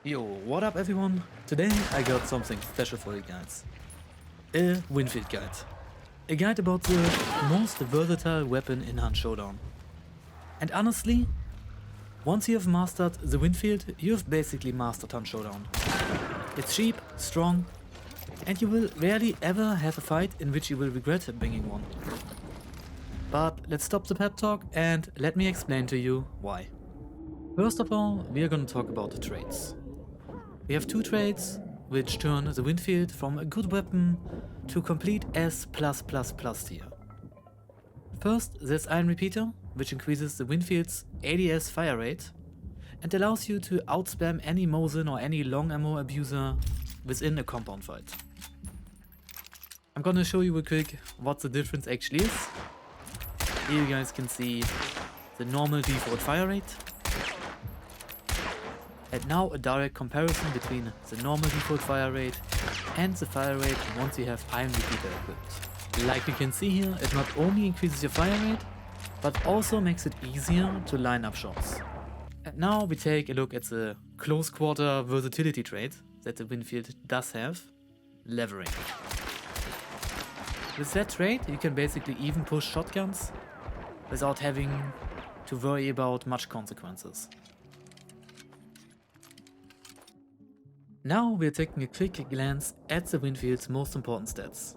Yo, what up everyone? Today I got something special for you guys. A Winfield guide. A guide about the most versatile weapon in Hunt Showdown. And honestly, once you have mastered the Winfield, you have basically mastered Hunt Showdown. It's cheap, strong, and you will rarely ever have a fight in which you will regret bringing one. But let's stop the pep talk and let me explain to you why. First of all, we are gonna talk about the traits. We have two traits which turn the Winfield from a good weapon to complete S+++ tier. First, there's Iron Repeater, which increases the Winfield's ADS fire rate and allows you to outspam any Mosin or any long ammo abuser within a compound fight. I'm gonna show you real quick what the difference actually is. Here you guys can see the normal default fire rate. And now a direct comparison between the normal default fire rate and the fire rate once you have Iron Repeater equipped. Like you can see here, it not only increases your fire rate, but also makes it easier to line up shots. And now we take a look at the close quarter versatility trait that the Winfield does have, levering. With that trait you can basically even push shotguns without having to worry about much consequences. Now we are taking a quick glance at the Winfield's most important stats.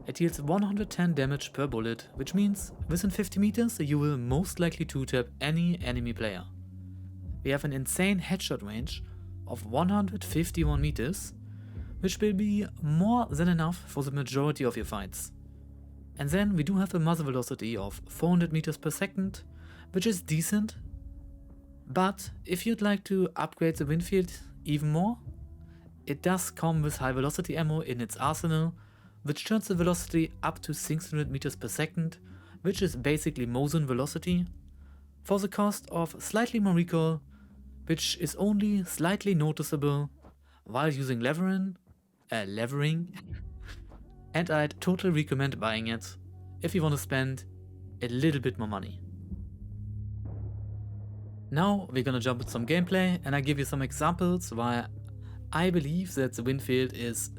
It deals 110 damage per bullet, which means within 50 meters you will most likely 2-tap any enemy player. We have an insane headshot range of 151 meters, which will be more than enough for the majority of your fights. And then we do have a muzzle velocity of 400 meters per second, which is decent, but if you'd like to upgrade the Winfield even more, it does come with high velocity ammo in its arsenal, which turns the velocity up to 600 meters per second, which is basically Mosin velocity, for the cost of slightly more recoil, which is only slightly noticeable while using levering, and I'd totally recommend buying it if you want to spend a little bit more money. Now we're gonna jump into some gameplay and I give you some examples why I believe that the Winfield is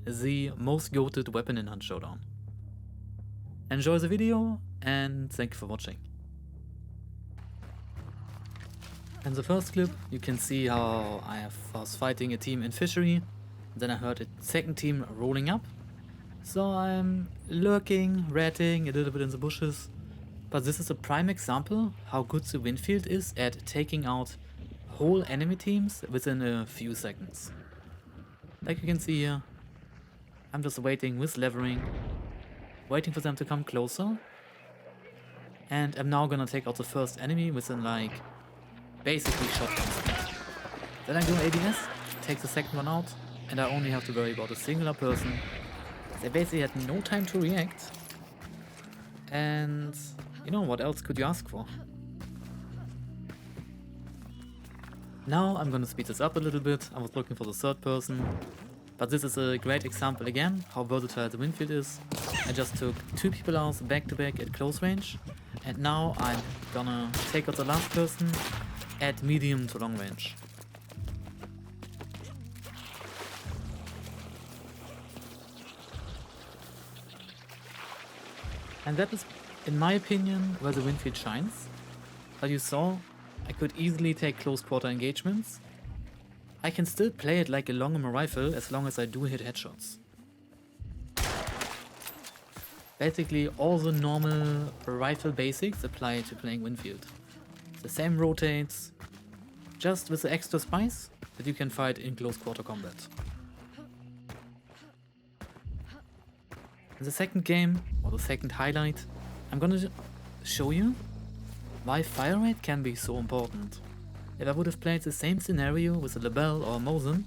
the most goated weapon in Hunt Showdown. Enjoy the video and thank you for watching. In the first clip you can see how I was fighting a team in fishery, then I heard a second team rolling up. So I'm lurking, ratting a little bit in the bushes, but this is a prime example how good the Winfield is at taking out whole enemy teams within a few seconds. Like you can see here, I'm just waiting with levering, waiting for them to come closer, and I'm now gonna take out the first enemy within like basically shotgun speed. Then I go ADS, take the second one out, and I only have to worry about a singular person. They basically had no time to react, and you know, what else could you ask for? Now I'm gonna speed this up a little bit. I was looking for the third person, but this is a great example again how versatile the Winfield is. I just took two people out back to back at close range, and now I'm gonna take out the last person at medium to long range. And that is, in my opinion, where the Winfield shines. As you saw, I could easily take close quarter engagements. I can still play it like a long ammo rifle as long as I do hit headshots. Basically all the normal rifle basics apply to playing Winfield. The same rotates, just with the extra spice that you can fight in close quarter combat. In the second game, or the second highlight, I'm gonna show you why fire rate can be so important. If I would have played the same scenario with a Label or a Mosin,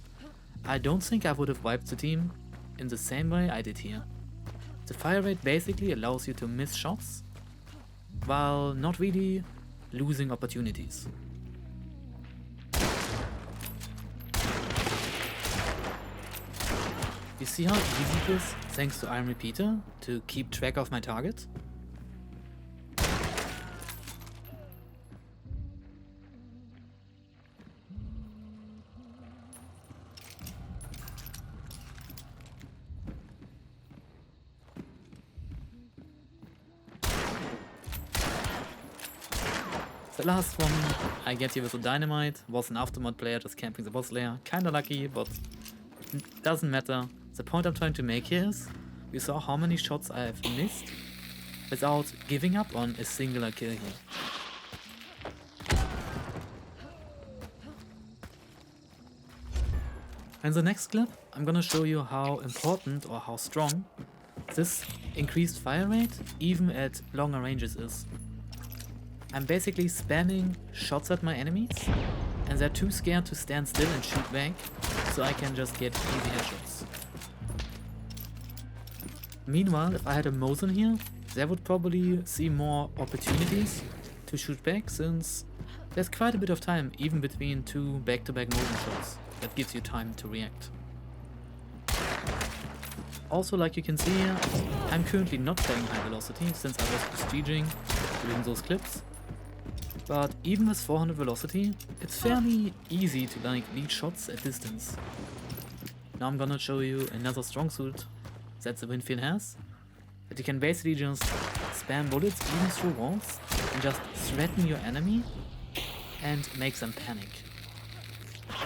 I don't think I would have wiped the team in the same way I did here. The fire rate basically allows you to miss shots, while not really losing opportunities. You see how easy it is, thanks to Iron Repeater, to keep track of my target? The last one I get here with the dynamite was an aftermath player just camping the boss layer. Kinda lucky, but doesn't matter. The point I'm trying to make here is, you saw how many shots I have missed without giving up on a singular kill here. In the next clip, I'm gonna show you how important or how strong this increased fire rate, even at longer ranges, is. I'm basically spamming shots at my enemies, and they're too scared to stand still and shoot back, so I can just get easy headshots. Meanwhile, if I had a Mosin here, they would probably see more opportunities to shoot back, since there's quite a bit of time even between two back-to-back Mosin shots. That gives you time to react. Also, like you can see here, I'm currently not playing high velocity since I was prestiging doing those clips. But even with 400 velocity, it's fairly easy to lead shots at distance. Now I'm gonna show you another strong suit that the Winfield has, that you can basically just spam bullets even through walls and just threaten your enemy and make them panic.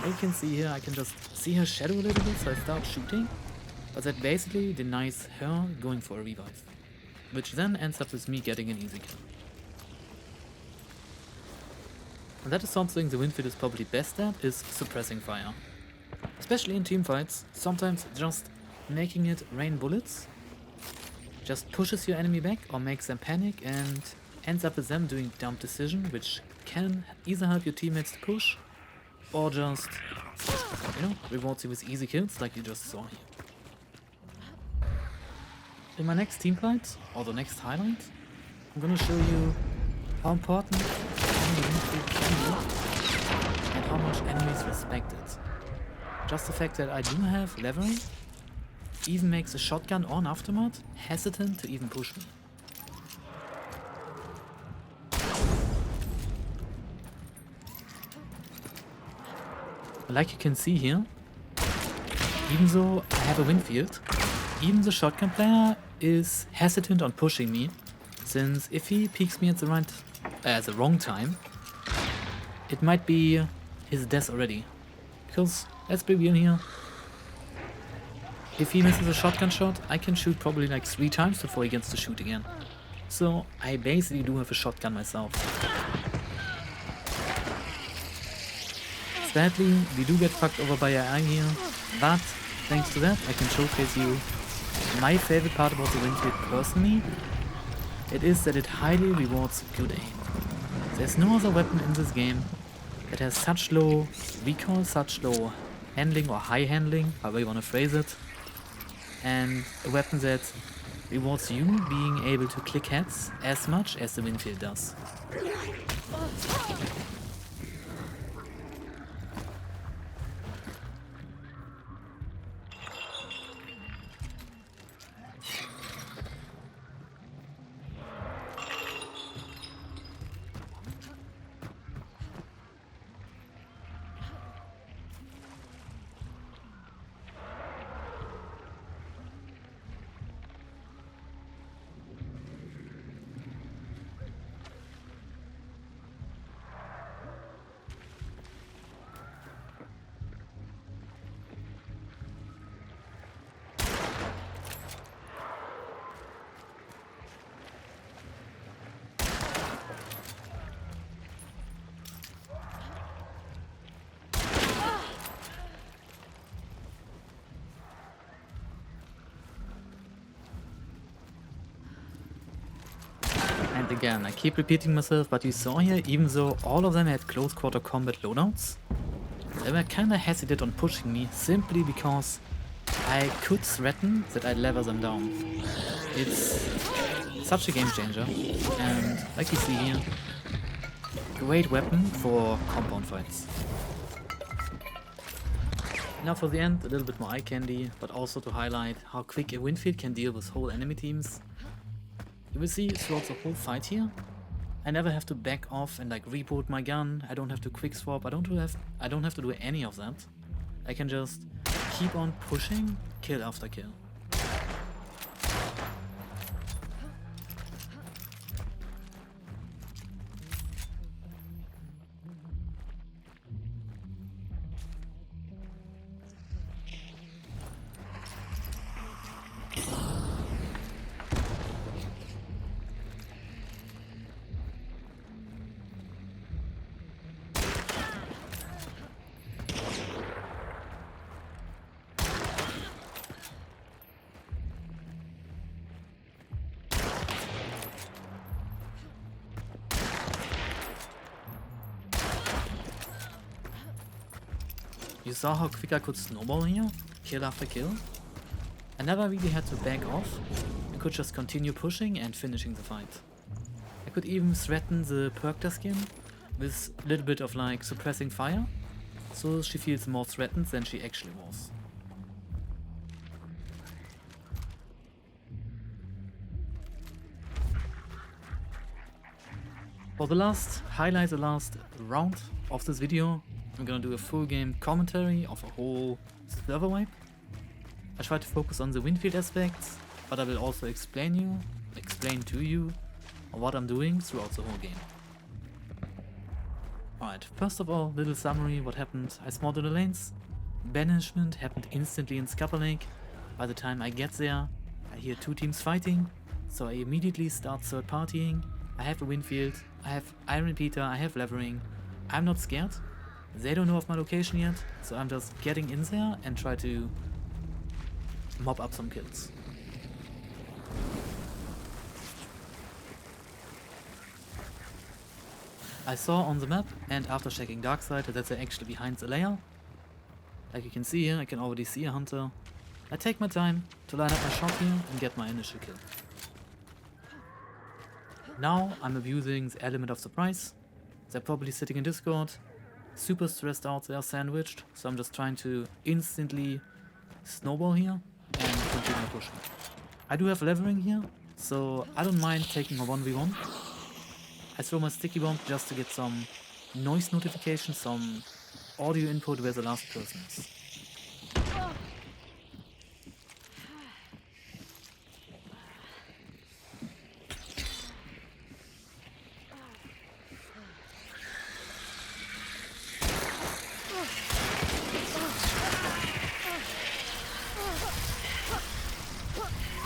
You can see here, I can just see her shadow a little bit, so I start shooting, but that basically denies her going for a revive, which then ends up with me getting an easy kill. And that is something the Winfield is probably best at, is suppressing fire. Especially in teamfights, sometimes just making it rain bullets just pushes your enemy back or makes them panic and ends up with them doing dumb decision, which can either help your teammates to push or just, rewards you with easy kills like you just saw here. In my next team fight, or the next highlight, I'm gonna show you how important enemy Winfield can be and how much enemies respect it. Just the fact that I do have leveling even makes a shotgun on aftermath hesitant to even push me. Like you can see here, even though I have a Winfield, even the shotgun player is hesitant on pushing me, since if he peeks me at the wrong time, it might be his death already. Because, let's be real here, if he misses a shotgun shot, I can shoot probably like 3 times before he gets to shoot again. So I basically do have a shotgun myself. Sadly, we do get fucked over by AI here, but thanks to that I can showcase you my favorite part about the Winfield personally. It is that it highly rewards good aim. There's no other weapon in this game that has such low recoil, such low handling or high handling, however you want to phrase it, and a weapon that rewards you being able to click heads as much as the Winfield does. And again, I keep repeating myself, but you saw here, even though all of them had close quarter combat loadouts, they were kinda hesitant on pushing me simply because I could threaten that I'd level them down. It's such a game changer, and like you see here, great weapon for compound fights. Now for the end, a little bit more eye candy, but also to highlight how quick a Winfield can deal with whole enemy teams. You will see throughout the whole fight here, I never have to back off and like reboot my gun. I don't have to quick swap. I don't have to do any of that. I can just keep on pushing, kill after kill. You saw how quick I could snowball here, kill after kill. I never really had to back off. I could just continue pushing and finishing the fight. I could even threaten the Perkta skin with a little bit of like suppressing fire, so she feels more threatened than she actually was. For the last highlight, the last round of this video, I'm gonna do a full game commentary of a whole server wipe. I try to focus on the Winfield aspects, but I will also explain to you what I'm doing throughout the whole game. Alright, first of all, little summary what happened. I spawned in the lanes. Banishment happened instantly in Scupper Lake. By the time I get there, I hear two teams fighting, so I immediately start third partying. I have a Winfield, I have Iron Peter, I have Levering. I'm not scared. They don't know of my location yet, so I'm just getting in there and try to mop up some kills. I saw on the map, and after checking Darkside, that they're actually behind the layer. Like you can see here, I can already see a hunter. I take my time to line up my shot here and get my initial kill. Now I'm abusing the element of surprise. They're probably sitting in Discord, super stressed out, they are sandwiched, so I'm just trying to instantly snowball here and continue pushing. I do have Levering here, so I don't mind taking a 1v1. I throw my sticky bomb just to get some noise notification, some audio input where the last person is.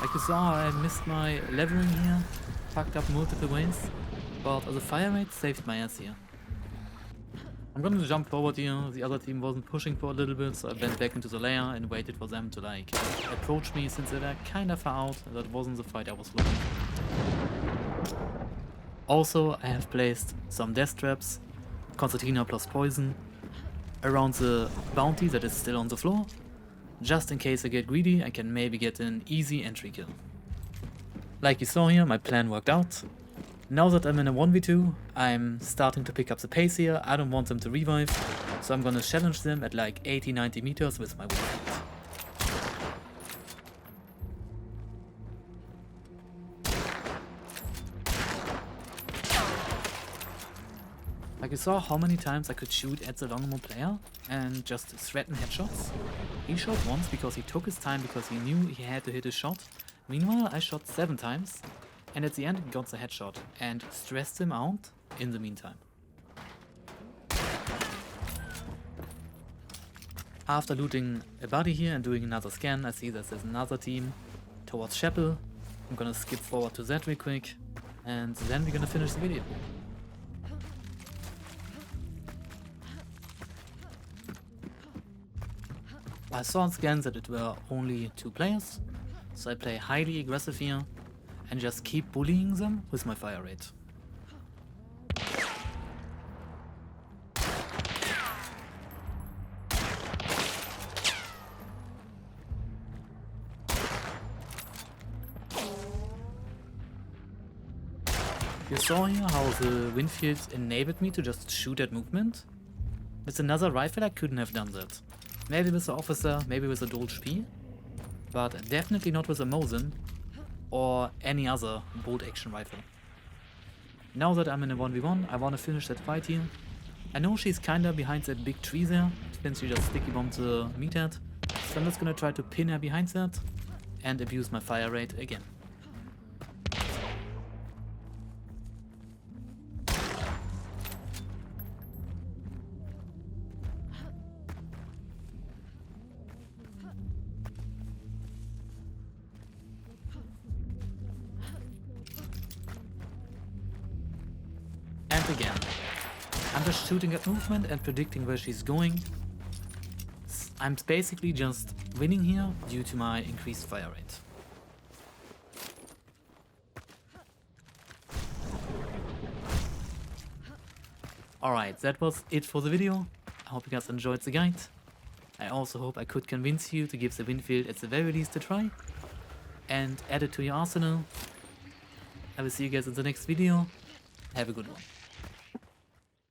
Like you saw, I missed my Levering here, fucked up multiple ways, but the fire rate saved my ass here. I'm gonna jump forward here. The other team wasn't pushing for a little bit, so I went back into the layer and waited for them to like approach me since they were kinda far out. That wasn't the fight I was looking for. Also, I have placed some death traps, concertina plus poison, around the bounty that is still on the floor. Just in case I get greedy, I can maybe get an easy entry kill. Like you saw here, my plan worked out. Now that I'm in a 1v2, I'm starting to pick up the pace here. I don't want them to revive, so I'm gonna challenge them at like 80-90 meters with my Winfield. Like you saw how many times I could shoot at the Longbow player and just threaten headshots. He shot once because he took his time because he knew he had to hit a shot. Meanwhile, I shot 7 times and at the end got the headshot and stressed him out in the meantime. After looting a body here and doing another scan, I see that there's another team towards Chapel. I'm gonna skip forward to that real quick and then we're gonna finish the video. I saw on scans that it were only 2 players, so I play highly aggressive here and just keep bullying them with my fire rate. You saw here how the Winfield enabled me to just shoot at movement. With another rifle I couldn't have done that. Maybe with the officer, maybe with a Dolch P, but definitely not with a Mosin or any other bolt action rifle. Now that I'm in a 1v1, I wanna finish that fight here. I know she's kinda behind that big tree there, since she just sticky bombed the meathead, so I'm just gonna try to pin her behind that and abuse my fire rate again. And again. I'm just shooting at movement and predicting where she's going. I'm basically just winning here due to my increased fire rate. Alright, that was it for the video. I hope you guys enjoyed the guide. I also hope I could convince you to give the Winfield at the very least a try and add it to your arsenal. I will see you guys in the next video. Have a good one.